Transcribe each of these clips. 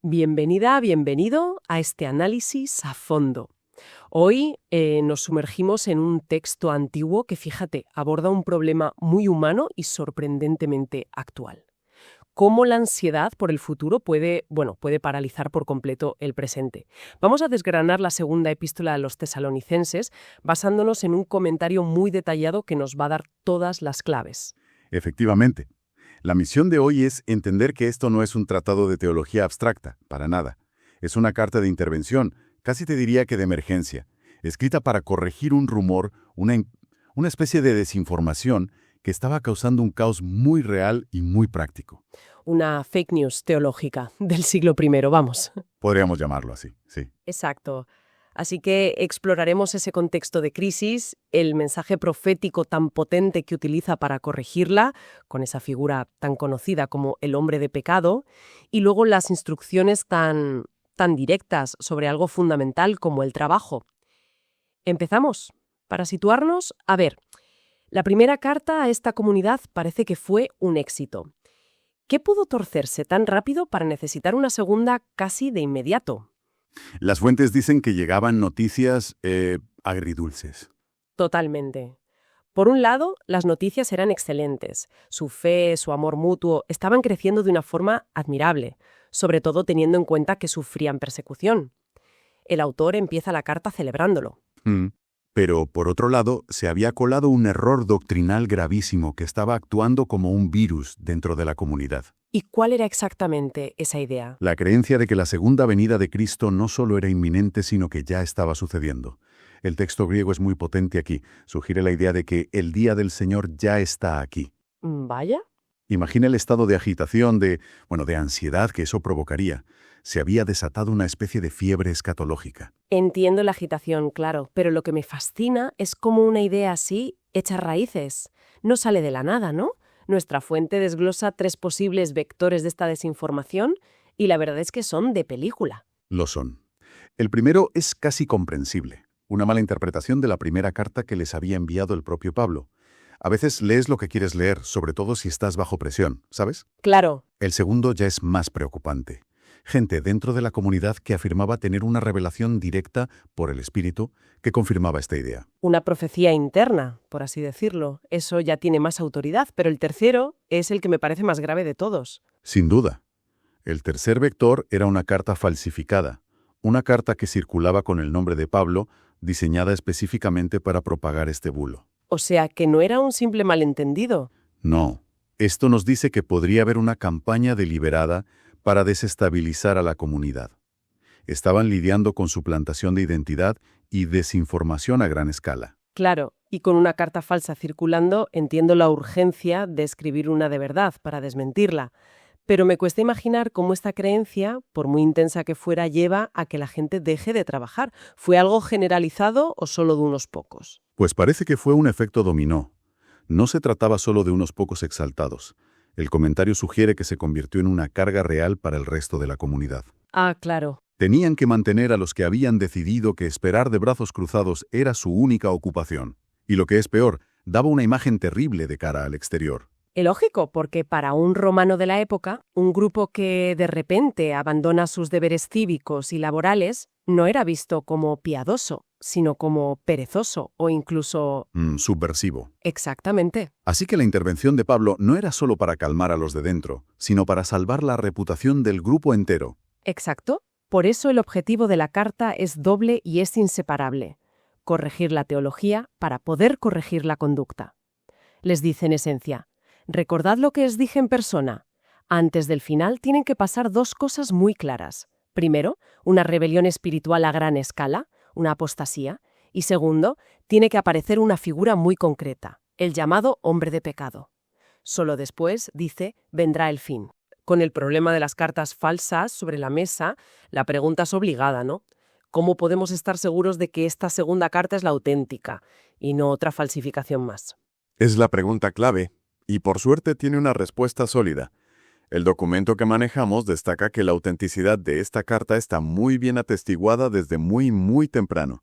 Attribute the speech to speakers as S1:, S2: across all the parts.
S1: Bienvenida, bienvenido a este análisis a fondo. Hoy nos sumergimos en un texto antiguo que, fíjate, aborda un problema muy humano y sorprendentemente actual. Cómo la ansiedad por el futuro puede paralizar por completo el presente. Vamos a desgranar la segunda epístola a los tesalonicenses basándonos en un comentario muy detallado que nos va a dar todas las claves.
S2: Efectivamente. La misión de hoy es entender que esto no es un tratado de teología abstracta, para nada. Es una carta de intervención, casi te diría que de emergencia, escrita para corregir un rumor, una especie de desinformación que estaba causando un caos muy real y muy práctico.
S1: Una fake news teológica del siglo I, vamos.
S2: Podríamos llamarlo así, sí.
S1: Exacto. Así que exploraremos ese contexto de crisis, el mensaje profético tan potente que utiliza para corregirla, con esa figura tan conocida como el hombre de pecado, y luego las instrucciones tan directas sobre algo fundamental como el trabajo. Empezamos. Para situarnos, la primera carta a esta comunidad parece que fue un éxito. ¿Qué pudo torcerse tan rápido para necesitar una segunda casi de inmediato?
S2: Las fuentes dicen que llegaban noticias agridulces.
S1: Totalmente. Por un lado, las noticias eran excelentes. Su fe, su amor mutuo, estaban creciendo de una forma admirable, sobre todo teniendo en cuenta que sufrían persecución. El autor empieza la carta celebrándolo.
S2: Pero, por otro lado, se había colado un error doctrinal gravísimo que estaba actuando como un virus dentro de la comunidad.
S1: ¿Y cuál era exactamente esa idea?
S2: La creencia de que la segunda venida de Cristo no solo era inminente, sino que ya estaba sucediendo. El texto griego es muy potente aquí. Sugiere la idea de que el día del Señor ya está aquí.
S1: Vaya.
S2: Imagina el estado de agitación, de ansiedad que eso provocaría. Se había desatado una especie de fiebre escatológica.
S1: Entiendo la agitación, claro, pero lo que me fascina es cómo una idea así echa raíces. No sale de la nada, ¿no? Nuestra fuente desglosa 3 posibles vectores de esta desinformación y la verdad es que son de película.
S2: Lo son. El primero es casi comprensible. Una mala interpretación de la primera carta que les había enviado el propio Pablo. A veces lees lo que quieres leer, sobre todo si estás bajo presión, ¿sabes?
S1: Claro.
S2: El segundo ya es más preocupante. Gente dentro de la comunidad que afirmaba tener una revelación directa por el Espíritu que confirmaba esta idea.
S1: Una profecía interna, por así decirlo. Eso ya tiene más autoridad, pero el tercero es el que me parece más grave de todos.
S2: Sin duda. El tercer vector era una carta falsificada, una carta que circulaba con el nombre de Pablo, diseñada específicamente para propagar este bulo.
S1: O sea, que no era un simple malentendido.
S2: No. Esto nos dice que podría haber una campaña deliberada para desestabilizar a la comunidad. Estaban lidiando con suplantación de identidad y desinformación a gran escala.
S1: Claro, y con una carta falsa circulando entiendo la urgencia de escribir una de verdad para desmentirla. Pero me cuesta imaginar cómo esta creencia, por muy intensa que fuera, lleva a que la gente deje de trabajar. ¿Fue algo generalizado o solo de unos pocos?
S2: Pues parece que fue un efecto dominó. No se trataba solo de unos pocos exaltados. El comentario sugiere que se convirtió en una carga real para el resto de la comunidad.
S1: Ah, claro.
S2: Tenían que mantener a los que habían decidido que esperar de brazos cruzados era su única ocupación. Y lo que es peor, daba una imagen terrible de cara al exterior.
S1: Es lógico, porque para un romano de la época, un grupo que de repente abandona sus deberes cívicos y laborales no era visto como piadoso, sino como perezoso o incluso...
S2: Subversivo.
S1: Exactamente.
S2: Así que la intervención de Pablo no era solo para calmar a los de dentro, sino para salvar la reputación del grupo entero.
S1: Exacto. Por eso el objetivo de la carta es doble y es inseparable. Corregir la teología para poder corregir la conducta. Les dice en esencia: recordad lo que os dije en persona. Antes del final tienen que pasar 2 cosas muy claras. Primero, una rebelión espiritual a gran escala, una apostasía. Y segundo, tiene que aparecer una figura muy concreta, el llamado hombre de pecado. Solo después, dice, vendrá el fin. Con el problema de las cartas falsas sobre la mesa, la pregunta es obligada, ¿no? ¿Cómo podemos estar seguros de que esta segunda carta es la auténtica y no otra falsificación más?
S3: Es la pregunta clave, y por suerte tiene una respuesta sólida. El documento que manejamos destaca que la autenticidad de esta carta está muy bien atestiguada desde muy temprano.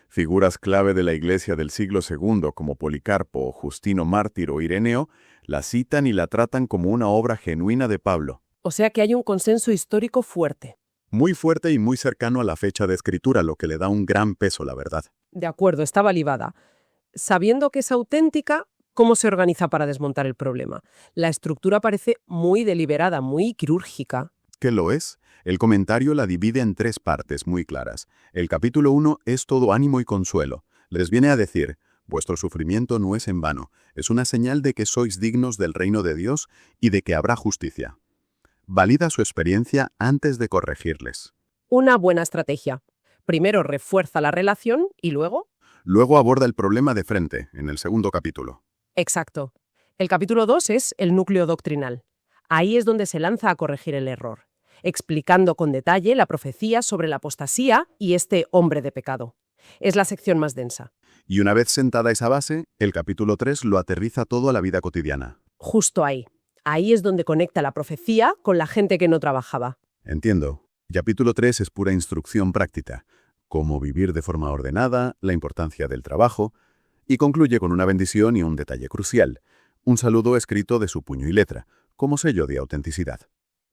S3: Figuras clave de la Iglesia del siglo II, como Policarpo, Justino Mártir o Ireneo, la citan y la tratan como una obra genuina de Pablo.
S1: O sea que hay un consenso histórico fuerte.
S3: Muy fuerte y muy cercano a la fecha de escritura, lo que le da un gran peso, la verdad.
S1: De acuerdo, estaba libada. Sabiendo que es auténtica, ¿cómo se organiza para desmontar el problema? La estructura parece muy deliberada, muy quirúrgica.
S3: ¿Qué lo es? El comentario la divide en 3 partes muy claras. El capítulo 1 es todo ánimo y consuelo. Les viene a decir: vuestro sufrimiento no es en vano, es una señal de que sois dignos del reino de Dios y de que habrá justicia. Valida su experiencia antes de corregirles.
S1: Una buena estrategia. Primero refuerza la relación y luego...
S3: Luego aborda el problema de frente, en el segundo capítulo.
S1: Exacto. El capítulo 2 es el núcleo doctrinal. Ahí es donde se lanza a corregir el error, explicando con detalle la profecía sobre la apostasía y este hombre de pecado. Es la sección más densa.
S3: Y una vez sentada esa base, el capítulo 3 lo aterriza todo a la vida cotidiana.
S1: Justo ahí. Ahí es donde conecta la profecía con la gente que no trabajaba.
S3: Entiendo. Capítulo 3 es pura instrucción práctica. Cómo vivir de forma ordenada, la importancia del trabajo, y concluye con una bendición y un detalle crucial. Un saludo escrito de su puño y letra, como sello de autenticidad.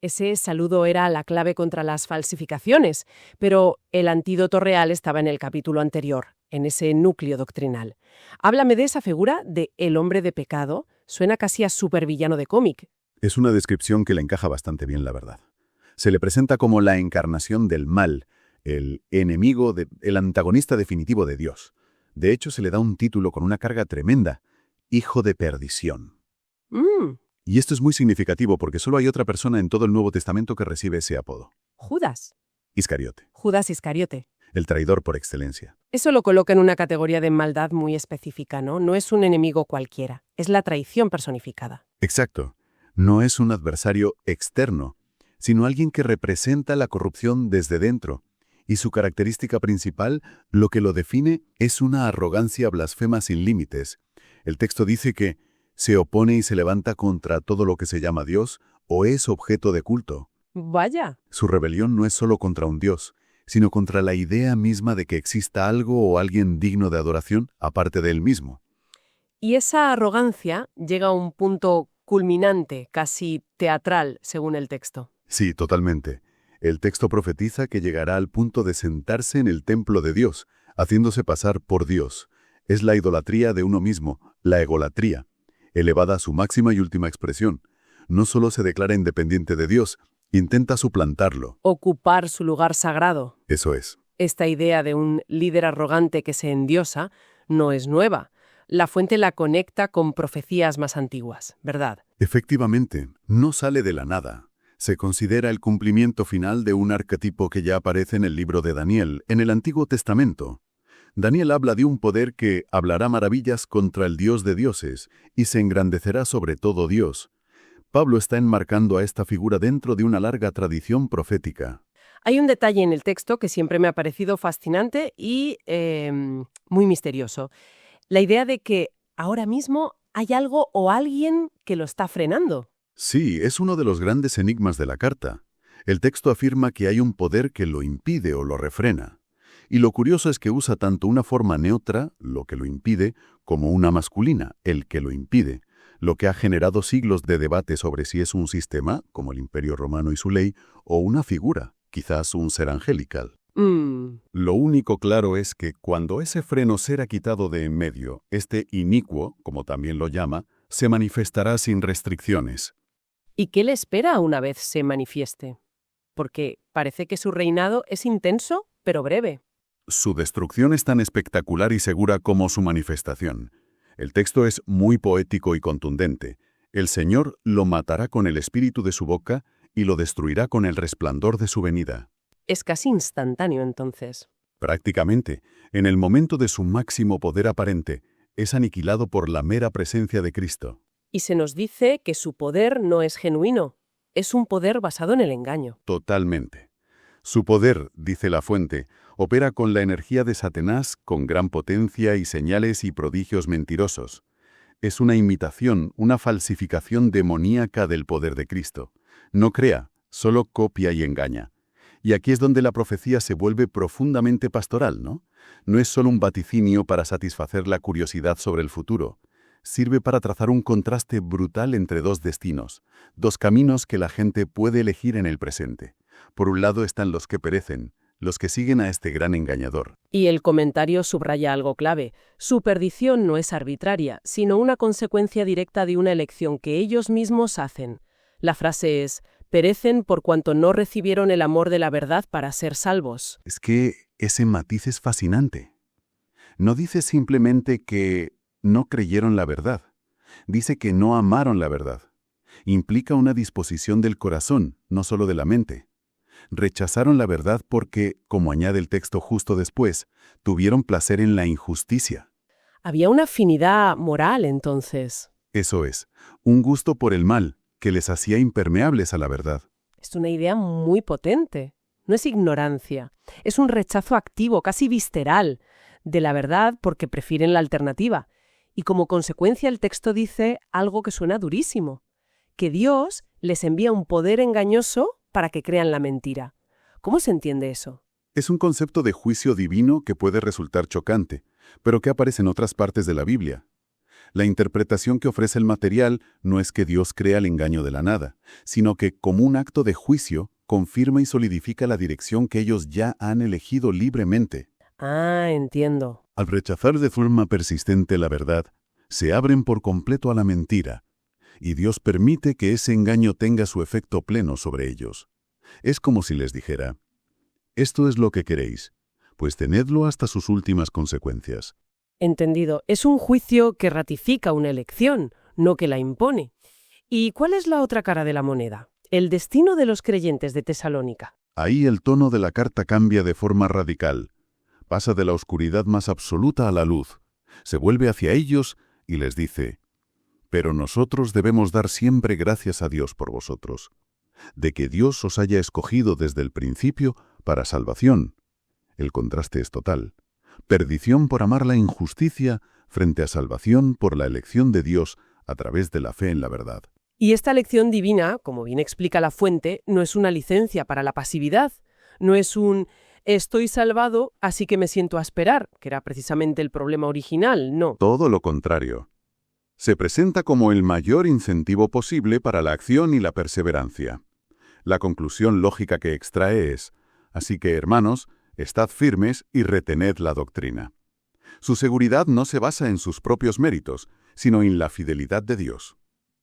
S1: Ese saludo era la clave contra las falsificaciones, pero el antídoto real estaba en el capítulo anterior, en ese núcleo doctrinal. Háblame de esa figura de el hombre de pecado. Suena casi a supervillano de cómic.
S3: Es una descripción que le encaja bastante bien, la verdad. Se le presenta como la encarnación del mal, el enemigo, el antagonista definitivo de Dios. De hecho, se le da un título con una carga tremenda: Hijo de Perdición. Y esto es muy significativo porque solo hay otra persona en todo el Nuevo Testamento que recibe ese apodo.
S1: Judas.
S3: Iscariote,
S1: Judas Iscariote.
S3: el traidor por excelencia.
S1: Eso lo coloca en una categoría de maldad muy específica, ¿no? No es un enemigo cualquiera, es la traición personificada.
S3: Exacto. No es un adversario externo, sino alguien que representa la corrupción desde dentro. Y su característica principal, lo que lo define, es una arrogancia blasfema sin límites. El texto dice que se opone y se levanta contra todo lo que se llama Dios o es objeto de culto.
S1: Vaya.
S3: Su rebelión no es solo contra un Dios, sino contra la idea misma de que exista algo o alguien digno de adoración aparte de él mismo.
S1: Y esa arrogancia llega a un punto culminante, casi teatral, según el texto.
S3: Sí, totalmente. El texto profetiza que llegará al punto de sentarse en el templo de Dios, haciéndose pasar por Dios. Es la idolatría de uno mismo, la egolatría, elevada a su máxima y última expresión. No solo se declara independiente de Dios, intenta suplantarlo.
S1: Ocupar su lugar sagrado.
S3: Eso es.
S1: Esta idea de un líder arrogante que se endiosa no es nueva. La fuente la conecta con profecías más antiguas, ¿verdad?
S3: Efectivamente, no sale de la nada. Se considera el cumplimiento final de un arquetipo que ya aparece en el libro de Daniel, en el Antiguo Testamento. Daniel habla de un poder que hablará maravillas contra el Dios de dioses y se engrandecerá sobre todo Dios. Pablo está enmarcando a esta figura dentro de una larga tradición profética.
S1: Hay un detalle en el texto que siempre me ha parecido fascinante y muy misterioso. La idea de que ahora mismo hay algo o alguien que lo está frenando.
S3: Sí, es uno de los grandes enigmas de la carta. El texto afirma que hay un poder que lo impide o lo refrena. Y lo curioso es que usa tanto una forma neutra, lo que lo impide, como una masculina, el que lo impide, lo que ha generado siglos de debate sobre si es un sistema, como el Imperio Romano y su ley, o una figura, quizás un ser angelical. Lo único claro es que cuando ese freno será quitado de en medio, este inicuo, como también lo llama, se manifestará sin restricciones.
S1: ¿Y qué le espera una vez se manifieste? Porque parece que su reinado es intenso, pero breve.
S3: Su destrucción es tan espectacular y segura como su manifestación. El texto es muy poético y contundente. El Señor lo matará con el espíritu de su boca y lo destruirá con el resplandor de su venida.
S1: Es casi instantáneo entonces.
S3: Prácticamente, en el momento de su máximo poder aparente, es aniquilado por la mera presencia de Cristo.
S1: Y se nos dice que su poder no es genuino, es un poder basado en el engaño.
S3: Totalmente. Su poder, dice la fuente, opera con la energía de Satanás con gran potencia y señales y prodigios mentirosos. Es una imitación, una falsificación demoníaca del poder de Cristo. No crea, solo copia y engaña. Y aquí es donde la profecía se vuelve profundamente pastoral, ¿no? No es solo un vaticinio para satisfacer la curiosidad sobre el futuro. Sirve para trazar un contraste brutal entre dos destinos, dos caminos que la gente puede elegir en el presente.
S2: Por un lado están los que perecen, los que siguen a este gran engañador.
S1: Y el comentario subraya algo clave. Su perdición no es arbitraria, sino una consecuencia directa de una elección que ellos mismos hacen. La frase es: perecen por cuanto no recibieron el amor de la verdad para ser salvos.
S2: Es que ese matiz es fascinante. No dice simplemente que no creyeron la verdad. Dice que no amaron la verdad. Implica una disposición del corazón, no solo de la mente. Rechazaron la verdad porque, como añade el texto justo después, tuvieron placer en la injusticia.
S1: Había una afinidad moral, entonces.
S2: Eso es, un gusto por el mal que les hacía impermeables a la verdad.
S1: Es una idea muy potente. No es ignorancia. Es un rechazo activo, casi visceral, de la verdad porque prefieren la alternativa. Y como consecuencia el texto dice algo que suena durísimo: que Dios les envía un poder engañoso para que crean la mentira. ¿Cómo se entiende eso?
S2: Es un concepto de juicio divino que puede resultar chocante, pero que aparece en otras partes de la Biblia. La interpretación que ofrece el material no es que Dios crea el engaño de la nada, sino que, como un acto de juicio, confirma y solidifica la dirección que ellos ya han elegido libremente.
S1: Ah, entiendo.
S2: Al rechazar de forma persistente la verdad, se abren por completo a la mentira, y Dios permite que ese engaño tenga su efecto pleno sobre ellos. Es como si les dijera: esto es lo que queréis, pues tenedlo hasta sus últimas consecuencias.
S1: Entendido. Es un juicio que ratifica una elección, no que la impone. ¿Y cuál es la otra cara de la moneda? El destino de los creyentes de Tesalónica.
S2: Ahí el tono de la carta cambia de forma radical. Pasa de la oscuridad más absoluta a la luz. Se vuelve hacia ellos y les dice: pero nosotros debemos dar siempre gracias a Dios por vosotros, de que Dios os haya escogido desde el principio para salvación. El contraste es total. Perdición por amar la injusticia frente a salvación por la elección de Dios a través de la fe en la verdad.
S1: Y esta elección divina, como bien explica la fuente, no es una licencia para la pasividad. No es un «estoy salvado, así que me siento a esperar», que era precisamente el problema original, no.
S2: Todo lo contrario. Se presenta como el mayor incentivo posible para la acción y la perseverancia. La conclusión lógica que extrae es: así que, hermanos, estad firmes y retened la doctrina. Su seguridad no se basa en sus propios méritos, sino en la fidelidad de Dios.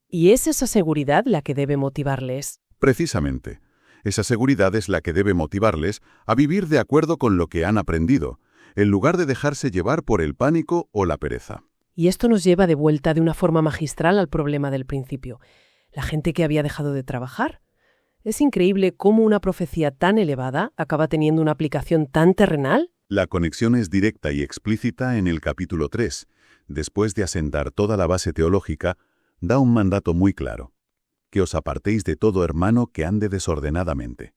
S1: Y es esa seguridad la que debe motivarles.
S2: Precisamente, esa seguridad es la que debe motivarles a vivir de acuerdo con lo que han aprendido, en lugar de dejarse llevar por el pánico o la pereza.
S1: Y esto nos lleva de vuelta de una forma magistral al problema del principio. La gente que había dejado de trabajar. Es increíble cómo una profecía tan elevada acaba teniendo una aplicación tan terrenal.
S2: La conexión es directa y explícita en el capítulo 3. Después de asentar toda la base teológica, da un mandato muy claro: que os apartéis de todo hermano que ande desordenadamente.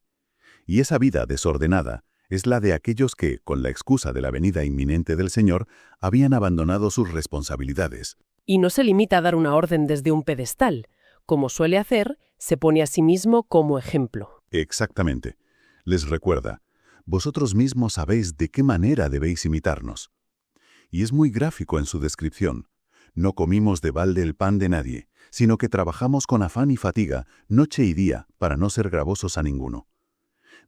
S2: Y esa vida desordenada es la de aquellos que, con la excusa de la venida inminente del Señor, habían abandonado sus responsabilidades.
S1: Y no se limita a dar una orden desde un pedestal. Como suele hacer, se pone a sí mismo como ejemplo.
S2: Exactamente. Les recuerda: vosotros mismos sabéis de qué manera debéis imitarnos. Y es muy gráfico en su descripción. No comimos de balde el pan de nadie, sino que trabajamos con afán y fatiga, noche y día, para no ser gravosos a ninguno.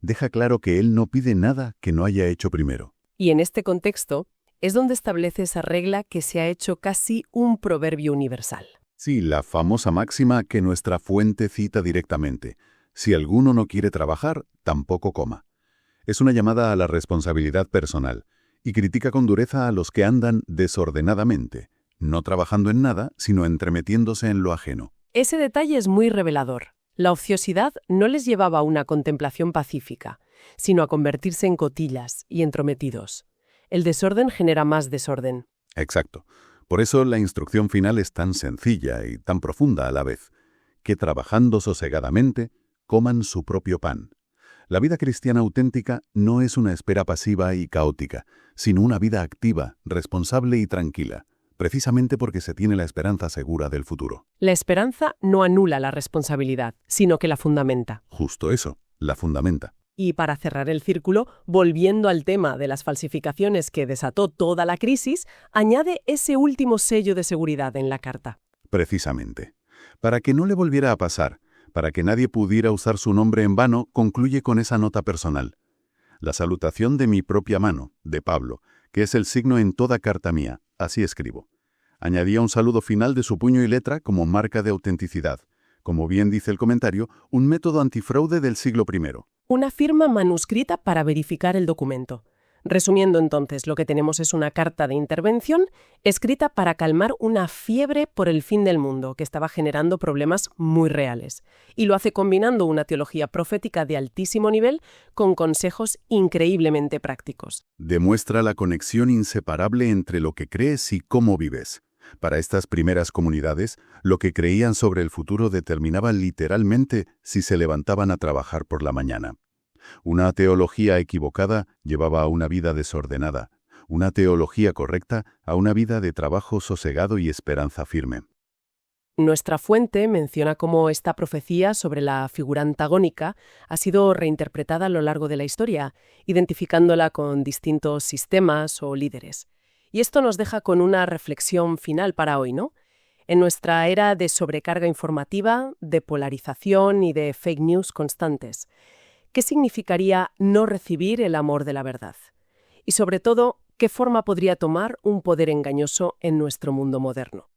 S2: Deja claro que él no pide nada que no haya hecho primero.
S1: Y en este contexto es donde establece esa regla que se ha hecho casi un proverbio universal.
S2: Sí, la famosa máxima que nuestra fuente cita directamente: si alguno no quiere trabajar, tampoco coma. Es una llamada a la responsabilidad personal y critica con dureza a los que andan desordenadamente, no trabajando en nada, sino entremetiéndose en lo ajeno.
S1: Ese detalle es muy revelador. La ociosidad no les llevaba a una contemplación pacífica, sino a convertirse en cotillas y entrometidos. El desorden genera más desorden.
S2: Exacto. Por eso la instrucción final es tan sencilla y tan profunda a la vez: que trabajando sosegadamente, coman su propio pan. La vida cristiana auténtica no es una espera pasiva y caótica, sino una vida activa, responsable y tranquila, precisamente porque se tiene la esperanza segura del futuro.
S1: La esperanza no anula la responsabilidad, sino que la fundamenta.
S2: Justo eso, la fundamenta.
S1: Y para cerrar el círculo, volviendo al tema de las falsificaciones que desató toda la crisis, añade ese último sello de seguridad en la carta.
S2: Precisamente. Para que no le volviera a pasar, Para que nadie pudiera usar su nombre en vano, concluye con esa nota personal. La salutación de mi propia mano, de Pablo, que es el signo en toda carta mía, así escribo. Añadía un saludo final de su puño y letra como marca de autenticidad. Como bien dice el comentario, un método antifraude del siglo I.
S1: Una firma manuscrita para verificar el documento. Resumiendo entonces, lo que tenemos es una carta de intervención escrita para calmar una fiebre por el fin del mundo que estaba generando problemas muy reales. Y lo hace combinando una teología profética de altísimo nivel con consejos increíblemente prácticos.
S2: Demuestra la conexión inseparable entre lo que crees y cómo vives. Para estas primeras comunidades, lo que creían sobre el futuro determinaba literalmente si se levantaban a trabajar por la mañana. Una teología equivocada llevaba a una vida desordenada, una teología correcta a una vida de trabajo sosegado y esperanza firme.
S1: Nuestra fuente menciona cómo esta profecía sobre la figura antagónica ha sido reinterpretada a lo largo de la historia, identificándola con distintos sistemas o líderes. Y esto nos deja con una reflexión final para hoy, ¿no? En nuestra era de sobrecarga informativa, de polarización y de fake news constantes, ¿qué significaría no recibir el amor de la verdad? Y sobre todo, ¿qué forma podría tomar un poder engañoso en nuestro mundo moderno?